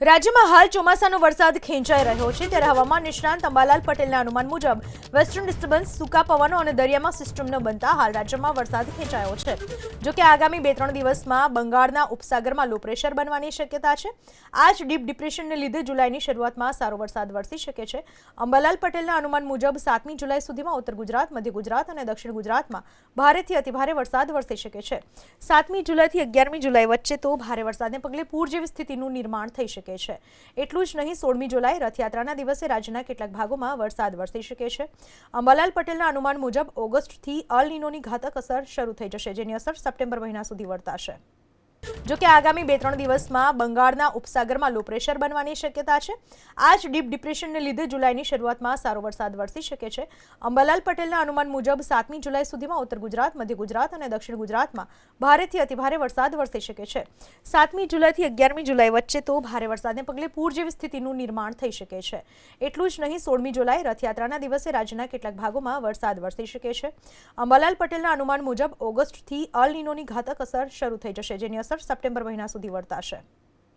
રાજ્યમાં હાલ ચોમાસાનો વરસાદ ખેંચાઈ રહ્યો છે ત્યારે હવામાન નિષ્ણાંત અંબાલાલ પટેલના અનુમાન મુજબ વેસ્ટર્ન ડિસ્ટર્બન્સ, સૂકા પવનો અને દરિયામાં સિસ્ટમનો બનતા હાલ રાજ્યમાં વરસાદ ખેંચાયો છે। જો કે આગામી 2-3 દિવસમાં બંગાળના ઉપસાગરમાં લો પ્રેશર બનવાની શક્યતા છે। આ જ ડીપ ડિપ્રેશનને લીધે જુલાઈની શરૂઆતમાં સારો વરસાદ વરસી શકે છે। અંબાલાલ પટેલના અનુમાન મુજબ 7મી જુલાઈ સુધીમાં ઉત્તર ગુજરાત, મધ્ય ગુજરાત અને દક્ષિણ ગુજરાતમાં ભારેથી અતિભારે વરસાદ વરસી શકે છે। 7મી જુલાઈથી 11મી જુલાઈ વચ્ચે તો ભારે વરસાદને પગલે પૂર જેવી સ્થિતિનું નિર્માણ થઈ શકે છે। એટલું જ નહીં, 16મી જુલાઈ રથયાત્રાના દિવસે રાજ્યના કેટલાક ભાગોમાં વરસાદ વરસી શકે છે। અંબાલાલ પટેલના અનુમાન મુજબ ઓગસ્ટથી અલ નીનોની ઘાતક અસર શરૂ થઈ જશે, જેની અસર સપ્ટેમ્બર મહિના સુધી વર્તાશે। જો કે આગામી 2-3 દિવસમાં બંગાળના ઉપસાગરમાં લો પ્રેશર બનવાની શક્યતા છે। આ જ ડીપ ડિપ્રેશનને લીધે જુલાઈની શરૂઆતમાં સારો વરસાદ વરસી શકે છે। અંબાલાલ પટેલના અનુમાન મુજબ 7મી જુલાઈ સુધીમાં ઉત્તર ગુજરાત, મધ્ય ગુજરાત અને દક્ષિણ ગુજરાતમાં ભારેથી અતિભારે વરસાદ વરસી શકે છે। 7મી જુલાઈથી 11મી જુલાઈ વચ્ચે તો ભારે વરસાદને પગલે પૂર જેવી સ્થિતિનું નિર્માણ થઈ શકે છે। એટલું જ નહીં, 16મી જુલાઈ રથયાત્રાના દિવસે રાજ્યના કેટલાક ભાગોમાં વરસાદ વરસી શકે છે। અંબાલાલ પટેલના અનુમાન મુજબ ઓગસ્ટથી અલ નીનોની ઘાતક અસર શરૂ થઈ જશે, જેની અસર સપ્ટેમ્બર મહિના સુધી વર્તાશે।